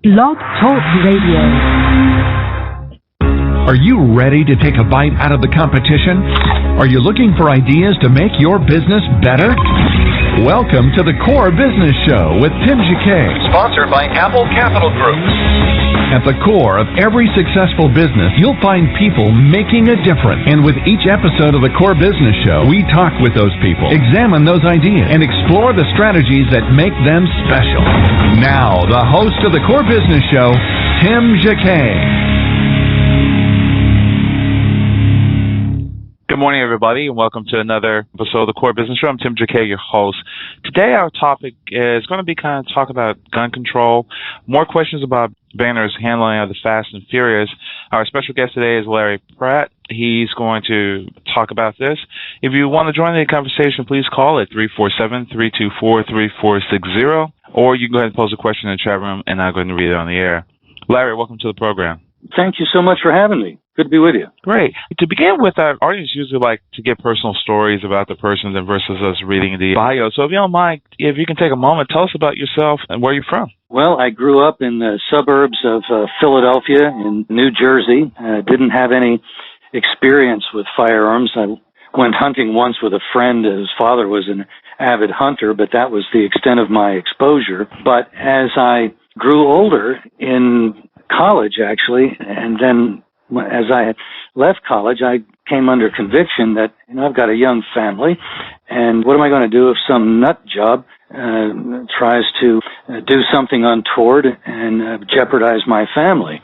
Blog Talk Radio. Are you ready to take a bite out of the competition? Are you looking for ideas to make your business better? Welcome to the Core Business Show with Tim Jacquet, sponsored by Apple Capital Group. At the core of every successful business, you'll find people making a difference. And with each episode of the Core Business Show, we talk with those people, examine those ideas, and explore the strategies that make them special. Now, the host of the Core Business Show, Tim Jacquet. Good morning, everybody, and welcome to another episode of the Core Business Show. I'm Tim Jacquet, your host. Today, our topic is going to be kind of talk about gun control, more questions about Boehner's handling of the Fast and Furious. Our special guest today is Larry Pratt. He's going to talk about this. If you want to join the conversation, please call at 347-324-3460, or you can go ahead and pose a question in the chat room, and I'm going to read it on the air. Larry, welcome to the program. Thank you so much for having me. Good to be with you. Great. To begin with, our audience usually like to get personal stories about the person versus us reading the bio. So if you don't mind, if you can take a moment, tell us about yourself and where you're from. Well, I grew up in the suburbs of Philadelphia in New Jersey. Didn't have any experience with firearms. I went hunting once with a friend. His father was an avid hunter, but that was the extent of my exposure. But as I grew older in college, actually, and then as I had left college, I came under conviction that, I've got a young family, and what am I going to do if some nut job tries to do something untoward and jeopardize my family?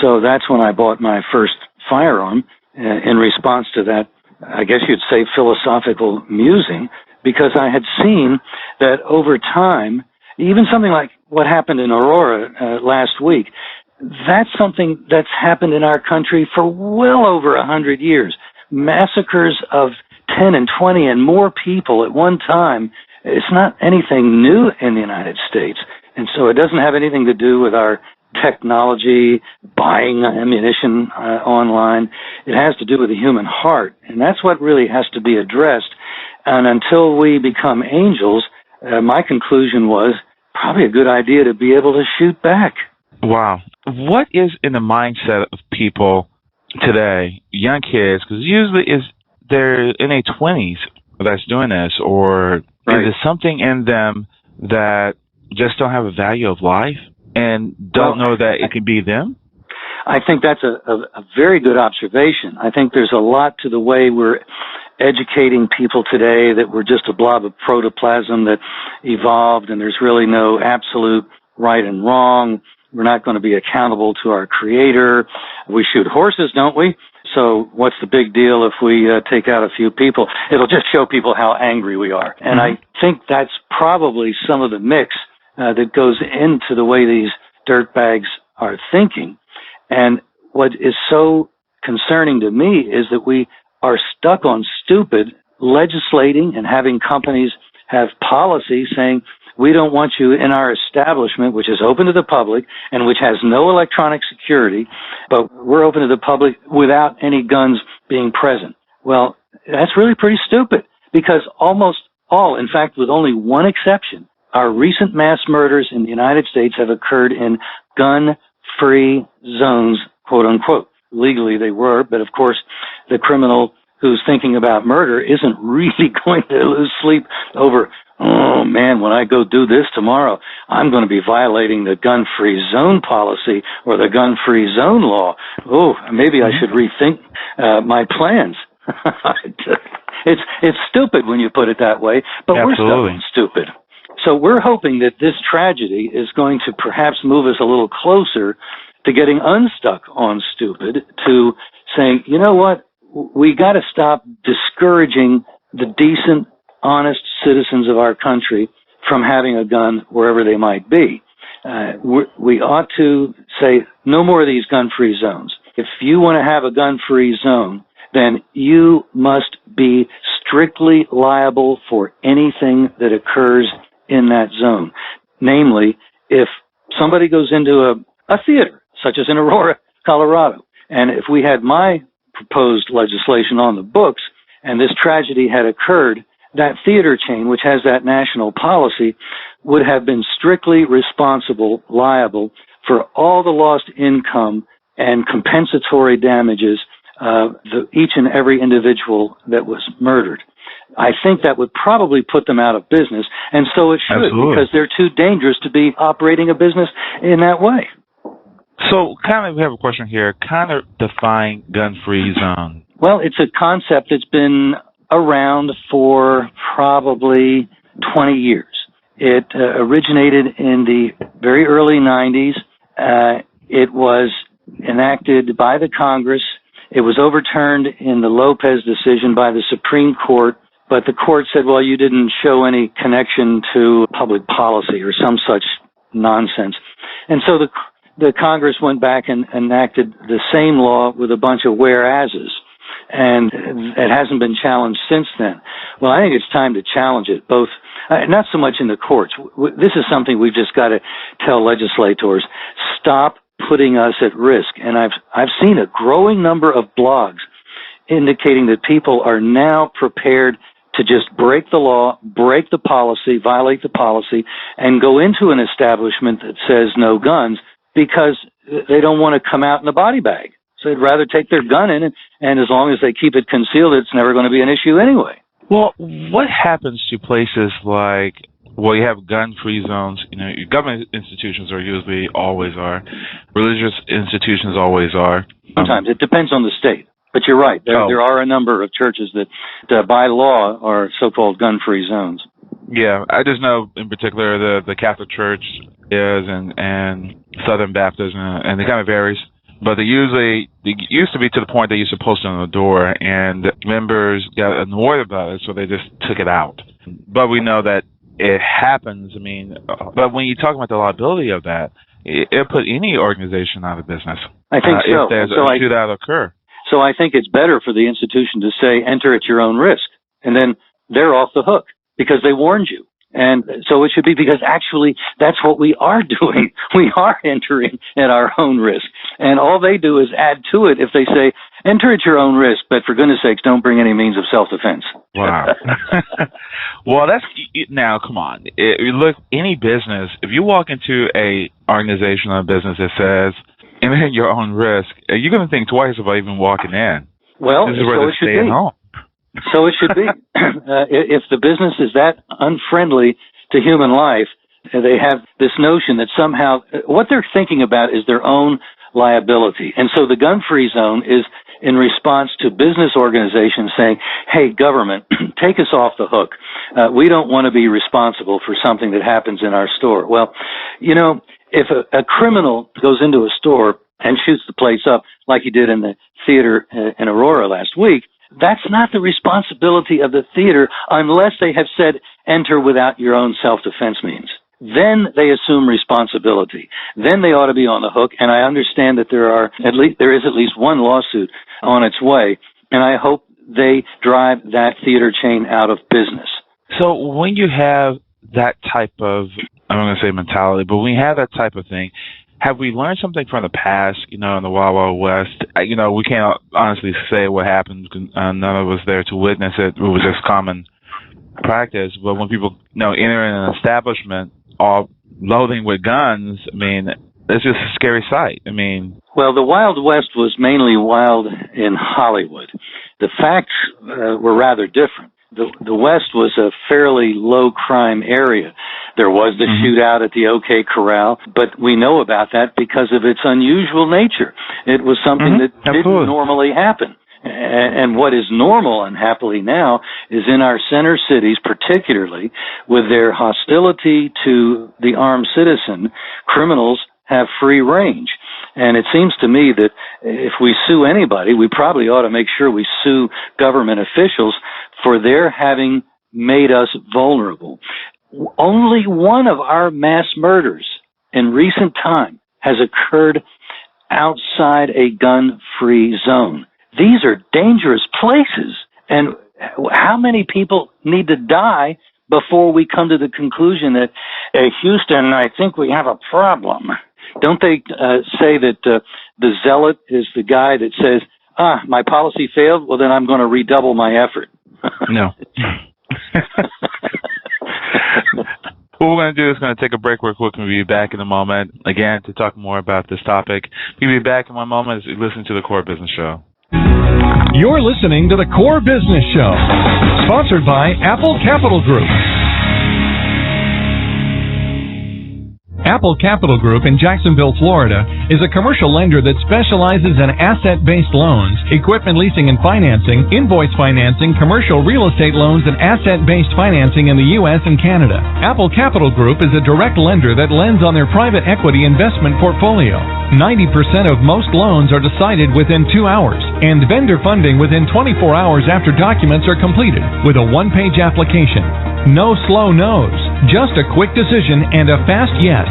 So that's when I bought my first firearm in response to that, I guess you'd say, philosophical musing, because I had seen that over time, even something like what happened in Aurora last week, that's something that's happened in our country for well over 100 years. Massacres of 10 and 20 and more people at one time. It's not anything new in the United States. And so it doesn't have anything to do with our technology, buying ammunition online. It has to do with the human heart. And that's what really has to be addressed. And until we become angels, my conclusion was probably a good idea to be able to shoot back. Wow. What is in the mindset of people today, young kids, because usually they're in their 20s that's doing this, or right. Is it something in them that just don't have a value of life and don't know that it can be them? I think that's a very good observation. I think there's a lot to the way we're educating people today, that we're just a blob of protoplasm that evolved, and there's really no absolute right and wrong. We're not going to be accountable to our creator. We shoot horses, don't we? So what's the big deal if we take out a few people? It'll just show people how angry we are. And I think that's probably some of the mix that goes into the way these dirtbags are thinking. And what is so concerning to me is that we are stuck on stupid legislating and having companies have policy saying, we don't want you in our establishment, which is open to the public and which has no electronic security, but we're open to the public without any guns being present. Well, that's really pretty stupid, because almost all, in fact, with only one exception, our recent mass murders in the United States have occurred in gun-free zones, quote unquote. Legally they were, but of course the criminal who's thinking about murder isn't really going to lose sleep over, oh man, when I go do this tomorrow, I'm going to be violating the gun-free zone policy or the gun-free zone law. Oh, maybe I should rethink my plans. It's stupid when you put it that way, but Absolutely. We're stuck on stupid. So we're hoping that this tragedy is going to perhaps move us a little closer to getting unstuck on stupid, to saying, you know what, we got to stop discouraging the decent, honest citizens of our country from having a gun wherever they might be. We ought to say no more of these gun-free zones. If you want to have a gun-free zone, then you must be strictly liable for anything that occurs in that zone. Namely, if somebody goes into a theater, such as in Aurora, Colorado, and if we had my proposed legislation on the books and this tragedy had occurred, that theater chain, which has that national policy, would have been strictly liable for all the lost income and compensatory damages each and every individual that was murdered. I think that would probably put them out of business, and so it should. Absolutely. Because they're too dangerous to be operating a business in that way. So, we have a question here. Define gun-free zone. Well, it's a concept that's been around for probably 20 years. It originated in the very early 90s. It was enacted by the Congress. It was overturned in the Lopez decision by the Supreme Court, but the court said, well, you didn't show any connection to public policy or some such nonsense. And so the Congress went back and enacted the same law with a bunch of whereases, and it hasn't been challenged since then. Well, I think it's time to challenge it, both not so much in the courts. This is something we've just got to tell legislators, stop putting us at risk. And I've seen a growing number of blogs indicating that people are now prepared to just break the law, break the policy, violate the policy, and go into an establishment that says no guns because they don't want to come out in a body bag. So they'd rather take their gun in, and as long as they keep it concealed, it's never going to be an issue anyway. Well, what happens to places like, well, you have gun-free zones, your government institutions are usually always are, religious institutions always are. Sometimes. It depends on the state. But you're right. There are a number of churches that by law are so-called gun-free zones. Yeah, I just know in particular the Catholic Church is and Southern Baptist, and it kind of varies. But it used to be to the point they used to post it on the door, and members got annoyed about it, so they just took it out. But we know that it happens. But when you talk about the liability of that, it'll put any organization out of business. I think so. If there's a shootout occur. So I think it's better for the institution to say, enter at your own risk. And then they're off the hook because they warned you. And so it should be, because actually that's what we are doing. We are entering at our own risk. And all they do is add to it if they say, enter at your own risk, but for goodness sakes, don't bring any means of self-defense. Wow. Well, now, come on. Look, any business, if you walk into a organization or a business that says, enter at your own risk, you're going to think twice about even walking in. Well, this is where they stay at home. So it should be. If the business is that unfriendly to human life, they have this notion that somehow what they're thinking about is their own liability. And so the gun-free zone is in response to business organizations saying, hey, government, take us off the hook. We don't want to be responsible for something that happens in our store. Well, if a criminal goes into a store and shoots the place up like he did in the theater in Aurora last week, that's not the responsibility of the theater unless they have said enter without your own self-defense means. Then they assume responsibility. Then they ought to be on the hook. And I understand that there is at least one lawsuit on its way. And I hope they drive that theater chain out of business. So when you have that type of, I'm not going to say mentality, but when you have that type of thing, have we learned something from the past, in the Wild Wild West? We can't honestly say what happened. None of us there to witness it. It was just common practice. But when people, enter in an establishment all loading with guns, it's just a scary sight. Well, the Wild West was mainly wild in Hollywood. The facts were rather different. The West was a fairly low-crime area. There was the shootout at the OK Corral, but we know about that because of its unusual nature. It was something that didn't normally happen. And what is normal and happily now is in our center cities, particularly with their hostility to the armed citizen, criminals have free range. And it seems to me that if we sue anybody, we probably ought to make sure we sue government officials for their having made us vulnerable. Only one of our mass murders in recent time has occurred outside a gun-free zone. These are dangerous places. And how many people need to die before we come to the conclusion that, Houston, I think we have a problem? Don't they say that the zealot is the guy that says, my policy failed, well, then I'm going to redouble my effort? No. What we're going to do is going to take a break real quick and we'll be back in a moment, again, to talk more about this topic. We'll be back in one moment as we listen to the Core Business Show. You're listening to the Core Business Show, sponsored by Apple Capital Group. Apple Capital Group in Jacksonville, Florida, is a commercial lender that specializes in asset-based loans, equipment leasing and financing, invoice financing, commercial real estate loans, and asset-based financing in the U.S. and Canada. Apple Capital Group is a direct lender that lends on their private equity investment portfolio. 90% of most loans are decided within 2 hours, and vendor funding within 24 hours after documents are completed, with a one-page application. No slow no's, just a quick decision and a fast yes.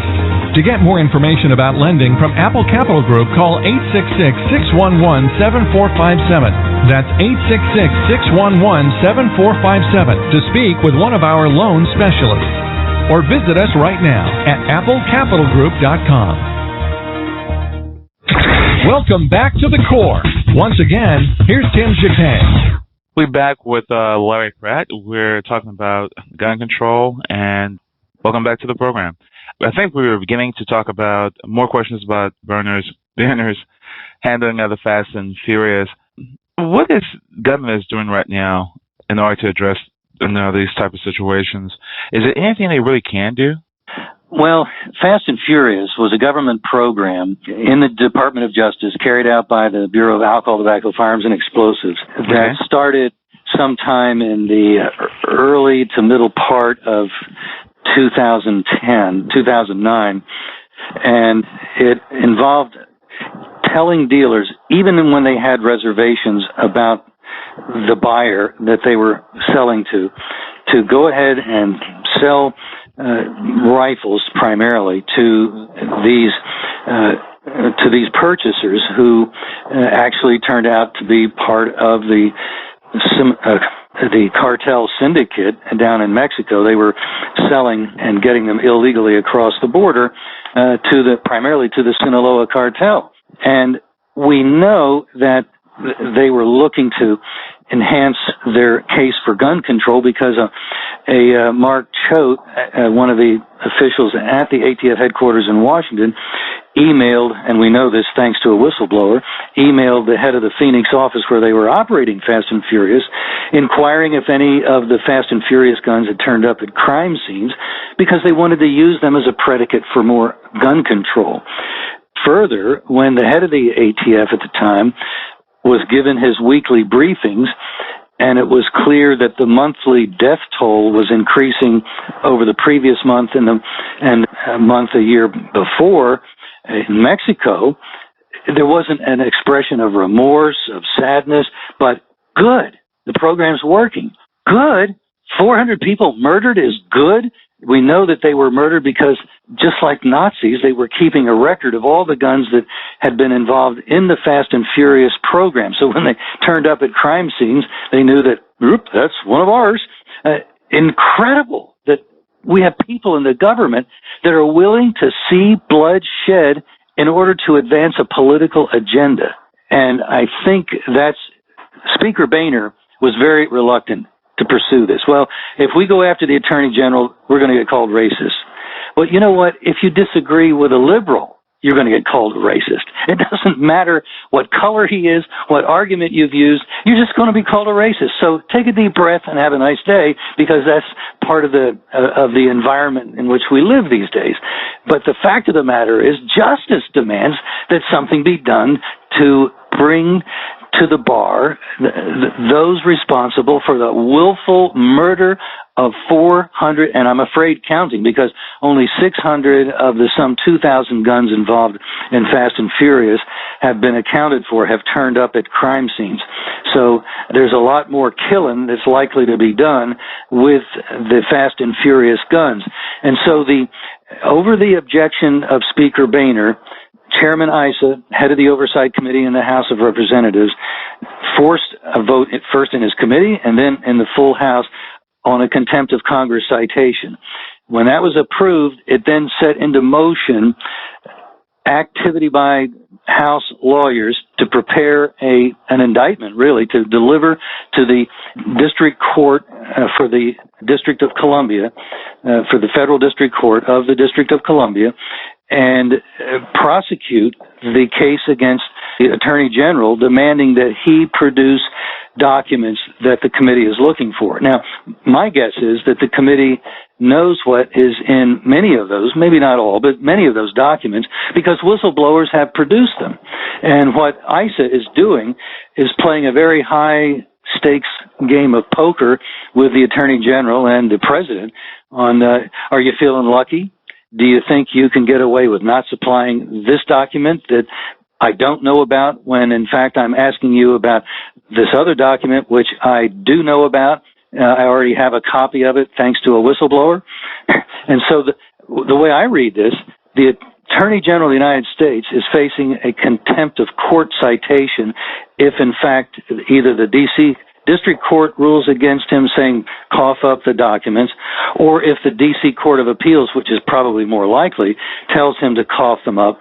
To get more information about lending from Apple Capital Group, call 866-611-7457. That's 866-611-7457 to speak with one of our loan specialists. Or visit us right now at applecapitalgroup.com. Welcome back to the Core. Once again, here's Tim Jacquet. We're back with Larry Pratt. We're talking about gun control, and welcome back to the program. I think we were beginning to talk about more questions about Boehner's handling of the Fast and Furious. What is government doing right now in order to address these type of situations? Is there anything they really can do? Well, Fast and Furious was a government program in the Department of Justice carried out by the Bureau of Alcohol, Tobacco, Firearms, and Explosives that started sometime in the early to middle part of 2009, and it involved telling dealers, even when they had reservations about the buyer that they were selling to go ahead and sell rifles primarily to these purchasers who actually turned out to be part of the cartel syndicate down in Mexico. They were selling and getting them illegally across the border primarily to the Sinaloa cartel. And we know that they were looking to enhance their case for gun control because Mark Choate, one of the officials at the ATF headquarters in Washington, emailed, and we know this thanks to a whistleblower, emailed the head of the Phoenix office where they were operating Fast and Furious, inquiring if any of the Fast and Furious guns had turned up at crime scenes because they wanted to use them as a predicate for more gun control. Further, when the head of the ATF at the time was given his weekly briefings, and it was clear that the monthly death toll was increasing over the previous month and a month a year before in Mexico, there wasn't an expression of remorse, of sadness, but good. The program's working. Good. 400 people murdered is good. We know that they were murdered because, just like Nazis, they were keeping a record of all the guns that had been involved in the Fast and Furious program. So when they turned up at crime scenes, they knew that, that's one of ours. Incredible that we have people in the government that are willing to see blood shed in order to advance a political agenda. And I think Speaker Boehner was very reluctant to pursue this. Well, if we go after the Attorney General, we're going to get called racist. Well, you know what? If you disagree with a liberal, you're going to get called racist. It doesn't matter what color he is, what argument you've used, you're just going to be called a racist. So take a deep breath and have a nice day, because that's part of the environment in which we live these days. But the fact of the matter is, justice demands that something be done to bring to the bar those responsible for the willful murder of 400, and I'm afraid counting, because only 600 of the some 2,000 guns involved in Fast and Furious have been accounted for, have turned up at crime scenes. So there's a lot more killing that's likely to be done with the Fast and Furious guns. And so over the objection of Speaker Boehner, Chairman Issa, head of the Oversight Committee in the House of Representatives, forced a vote first in his committee and then in the full House on a contempt of Congress citation. When that was approved, it then set into motion activity by House lawyers to prepare an indictment, really, to deliver to the district court for the District of Columbia, for the Federal District Court of the District of Columbia, and prosecute the case against the Attorney General, demanding that he produce documents that the committee is looking for. Now, my guess is that the committee knows what is in many of those, maybe not all, but many of those documents, because whistleblowers have produced them. And what ISA is doing is playing a very high stakes game of poker with the Attorney General and the President on, are you feeling lucky? Do you think you can get away with not supplying this document that I don't know about, when in fact I'm asking you about this other document which I do know about? I already have a copy of it thanks to a whistleblower. And so the way I read this, the Attorney General of the United States is facing a contempt of court citation if in fact either the D.C. District Court rules against him, saying cough up the documents, or if the D.C. Court of Appeals, which is probably more likely, tells him to cough them up.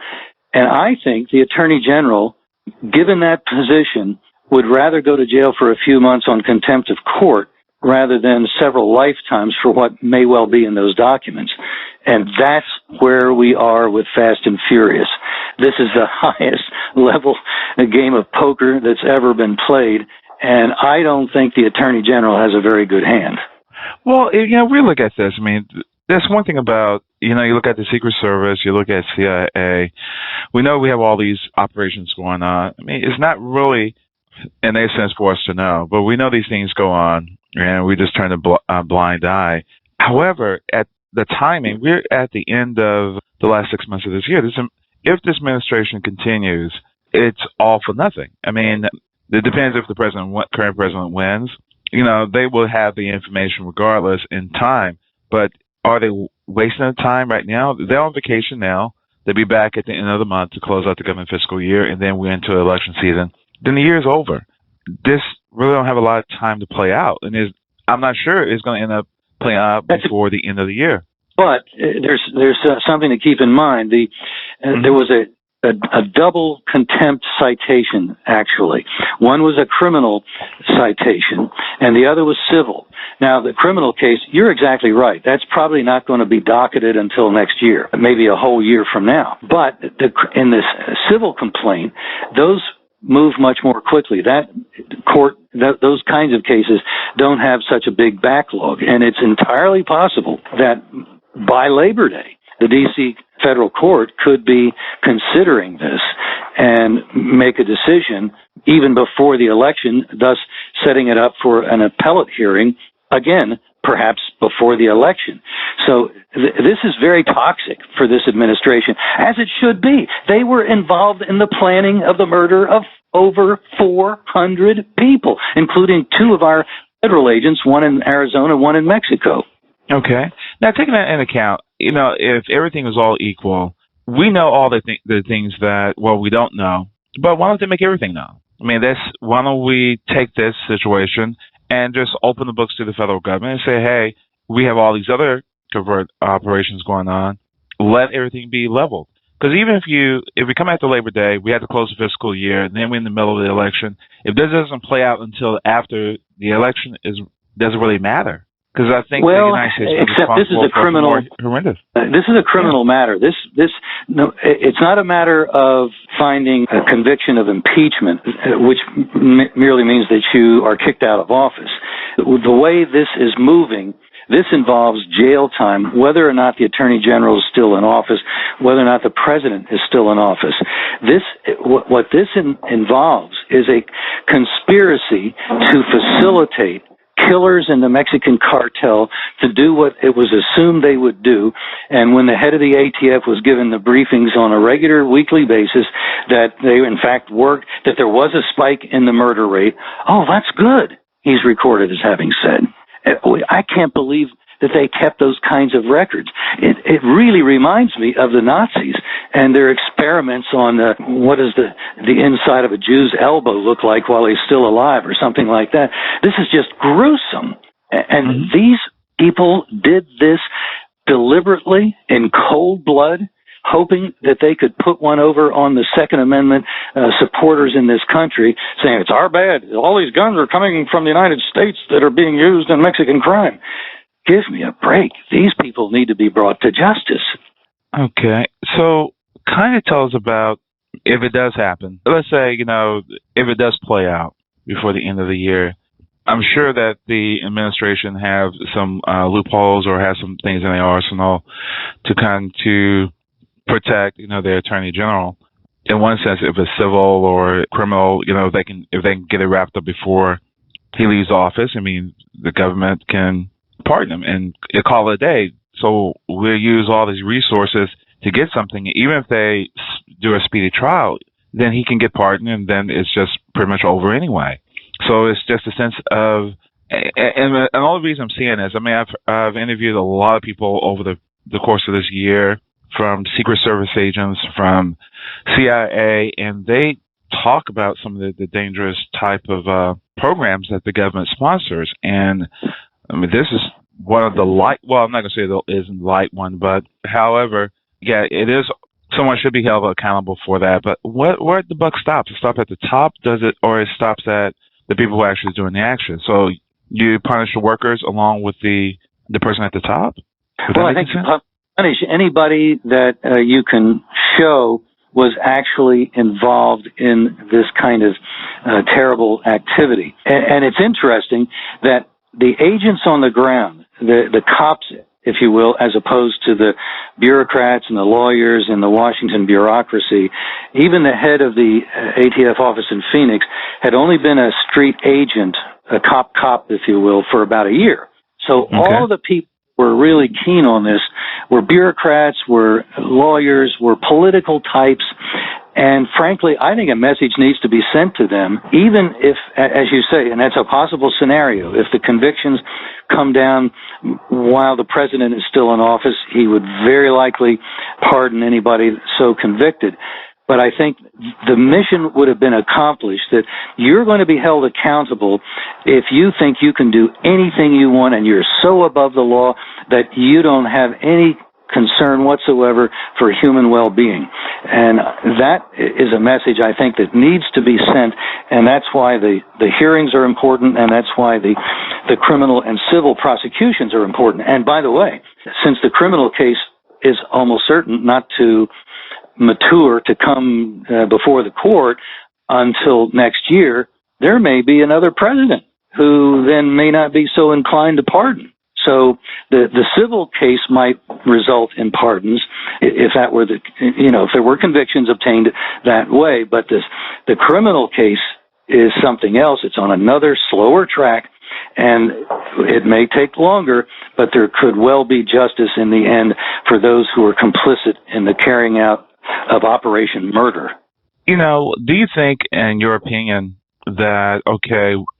And I think the Attorney General, given that position, would rather go to jail for a few months on contempt of court rather than several lifetimes for what may well be in those documents. And that's where we are with Fast and Furious. This is the highest level game of poker that's ever been played, and I don't think the Attorney General has a very good hand. Well, we look at this. I mean, there's one thing about, you look at the Secret Service, you look at CIA, we know we have all these operations going on. I mean, it's not really in a sense for us to know, but we know these things go on, and we just turn a blind eye. However, at the timing, we're at the end of the last 6 months of this year. If this administration continues, it's all for nothing. I mean, it depends if the current president wins. They will have the information regardless in time, but are they wasting their time right now? They're on vacation now. They'll be back at the end of the month to close out the government fiscal year, and then we're into election season. Then the year is over. This really don't have a lot of time to play out, and I'm not sure it's going to end up playing out before the end of the year. But there's something to keep in mind. There was a double contempt citation, actually. One was a criminal citation, and the other was civil. Now, the criminal case, you're exactly right. That's probably not going to be docketed until next year, maybe a whole year from now. But in this civil complaint, those move much more quickly. Those kinds of cases don't have such a big backlog, and it's entirely possible that by Labor Day, the D.C. federal court could be considering this and make a decision even before the election, thus setting it up for an appellate hearing, again, perhaps before the election. So this is very toxic for this administration, as it should be. They were involved in the planning of the murder of over 400 people, including 2 of our federal agents, one in Arizona, one in Mexico. Okay. Now, taking that into account, if everything is all equal, we know all the things that, we don't know, but why don't they make everything known? I mean, why don't we take this situation and just open the books to the federal government and say, hey, we have all these other covert operations going on. Let everything be leveled. Because even if we come after Labor Day, we have to close the fiscal year, and then we're in the middle of the election. If this doesn't play out until after the election, doesn't really matter. Because I think the United States is except this is a criminal. Horrendous. This is a criminal matter. No, it's not a matter of finding a conviction of impeachment, which merely means that you are kicked out of office. The way this is moving, this involves jail time, whether or not the Attorney General is still in office, whether or not the President is still in office. What this involves is a conspiracy to facilitate killers in the Mexican cartel to do what it was assumed they would do. And when the head of the ATF was given the briefings on a regular weekly basis that they in fact worked, that there was a spike in the murder rate, oh, that's good, he's recorded as having said. I can't believe that they kept those kinds of records. It really reminds me of the Nazis and their experiments on what does the inside of a Jew's elbow look like while he's still alive or something like that. This is just gruesome. And these people did this deliberately in cold blood hoping that they could put one over on the Second Amendment supporters in this country, saying it's our bad. All these guns are coming from the United States that are being used in Mexican crime. Give me a break. These people need to be brought to justice. Okay. So kind of tell us about if it does happen. Let's say, if it does play out before the end of the year, I'm sure that the administration have some loopholes or has some things in their arsenal to protect, their attorney general. In one sense, if it's civil or criminal, if they can get it wrapped up before he leaves office, the government can pardon him and call it a day. So we'll use all these resources to get something. Even if they do a speedy trial, then he can get pardoned, and then it's just pretty much over anyway. So it's just a sense of, and the only reason I'm seeing this, I've interviewed a lot of people over the course of this year, from Secret Service agents, from CIA, and they talk about some of the dangerous type of programs that the government sponsors. And this is one of the I'm not going to say it isn't the light one, but however, yeah, it is. Someone should be held accountable for that. But where the buck stops? It stops at the top, does it, or it stops at the people who are actually doing the action? So you punish the workers along with the person at the top? Well, I think you punish anybody that you can show was actually involved in this kind of terrible activity. And it's interesting that the agents on the ground, the cops, if you will, as opposed to the bureaucrats and the lawyers and the Washington bureaucracy, even the head of the ATF office in Phoenix had only been a street agent, a cop, if you will, for about a year. So all of the people who were really keen on this were bureaucrats, were lawyers, were political types. And frankly, I think a message needs to be sent to them, even if, as you say, and that's a possible scenario, if the convictions come down while the president is still in office, he would very likely pardon anybody so convicted. But I think the mission would have been accomplished, that you're going to be held accountable if you think you can do anything you want and you're so above the law that you don't have any concern whatsoever for human well-being. And that is a message, I think, that needs to be sent, and that's why the hearings are important, and that's why the criminal and civil prosecutions are important. And by the way, since the criminal case is almost certain not to mature, to come before the court until next year, there may be another president who then may not be so inclined to pardon. So the civil case might result in pardons if that were if there were convictions obtained that way. But the criminal case is something else. It's on another slower track, and it may take longer, but there could well be justice in the end for those who are complicit in the carrying out of Operation Murder. Do you think, in your opinion, that,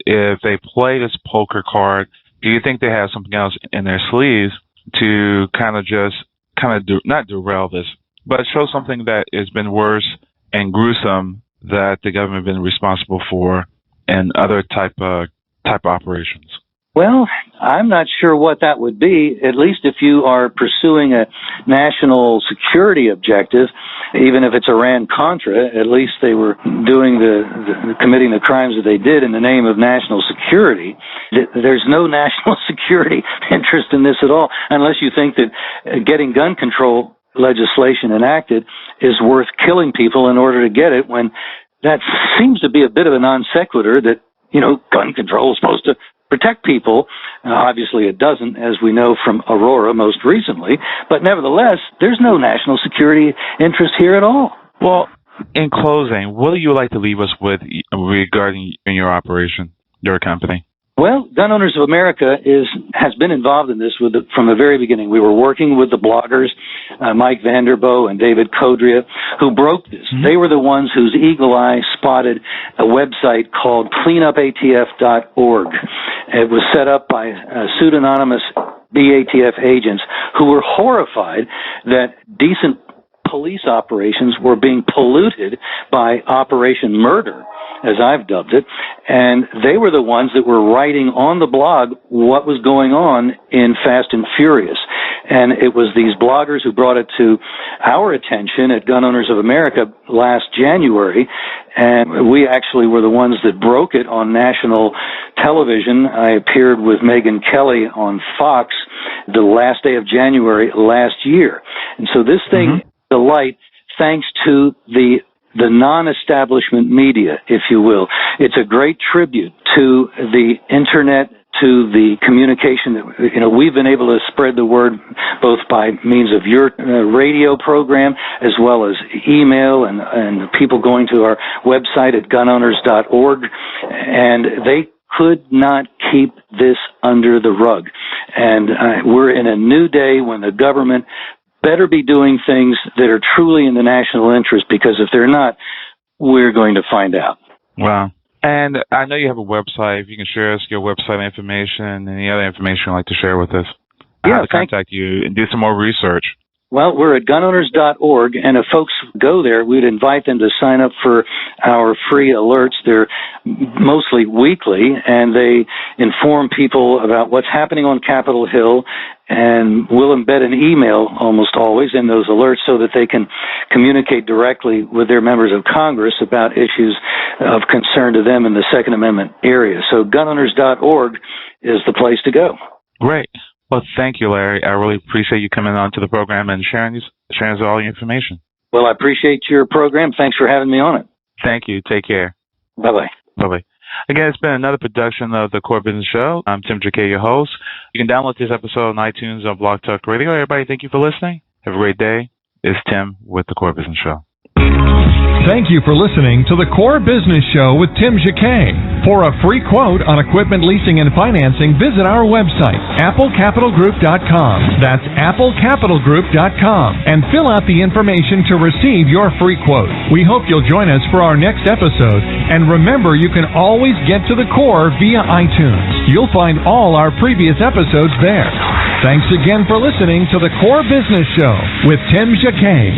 if they play this poker card, do you think they have something else in their sleeves to not derail this, but show something that has been worse and gruesome that the government has been responsible for and other type operations? Well, I'm not sure what that would be, at least if you are pursuing a national security objective. Even if it's Iran-Contra, at least they were doing committing the crimes that they did in the name of national security. There's no national security interest in this at all, unless you think that getting gun control legislation enacted is worth killing people in order to get it, when that seems to be a bit of a non sequitur that, gun control is supposed to protect people. Obviously it doesn't, as we know from Aurora most recently, but nevertheless, there's no national security interest here at all. Well, in closing, what do you like to leave us with regarding your operation, your company? Well, Gun Owners of America has been involved in this from the very beginning. We were working with the bloggers, Mike Vanderboe and David Codria, who broke this. Mm-hmm. They were the ones whose eagle eye spotted a website called cleanupatf.org. It was set up by pseudonymous BATF agents who were horrified that decent police operations were being polluted by Operation Murder, as I've dubbed it, and they were the ones that were writing on the blog what was going on in Fast and Furious. And it was these bloggers who brought it to our attention at Gun Owners of America last January, and we actually were the ones that broke it on national television. I appeared with Megyn Kelly on Fox the last day of January last year. And so this thing, the light, thanks to the non-establishment media, if you will. It's a great tribute to the internet, to the communication that, we've been able to spread the word both by means of your radio program as well as email and people going to our website at gunowners.org. And they could not keep this under the rug. And we're in a new day when the government better be doing things that are truly in the national interest, because if they're not, we're going to find out. Wow. And I know you have a website. If you can share us your website information and any other information you'd like to share with us. How to contact you and do some more research. Well, we're at gunowners.org, and if folks go there, we'd invite them to sign up for our free alerts. They're mostly weekly, and they inform people about what's happening on Capitol Hill, and we'll embed an email almost always in those alerts so that they can communicate directly with their members of Congress about issues of concern to them in the Second Amendment area. So gunowners.org is the place to go. Great. Well, thank you, Larry. I really appreciate you coming on to the program and sharing us all your information. Well, I appreciate your program. Thanks for having me on it. Thank you. Take care. Bye-bye. Bye-bye. Again, it's been another production of the Core Business Show. I'm Tim Jacquet, your host. You can download this episode on iTunes or Blog Talk Radio. Everybody, thank you for listening. Have a great day. It's Tim with the Core Business Show. Thank you for listening to the Core Business Show with Tim Jacquet. For a free quote on equipment leasing and financing, visit our website, applecapitalgroup.com. That's applecapitalgroup.com. And fill out the information to receive your free quote. We hope you'll join us for our next episode. And remember, you can always get to the Core via iTunes. You'll find all our previous episodes there. Thanks again for listening to the Core Business Show with Tim Jacquet.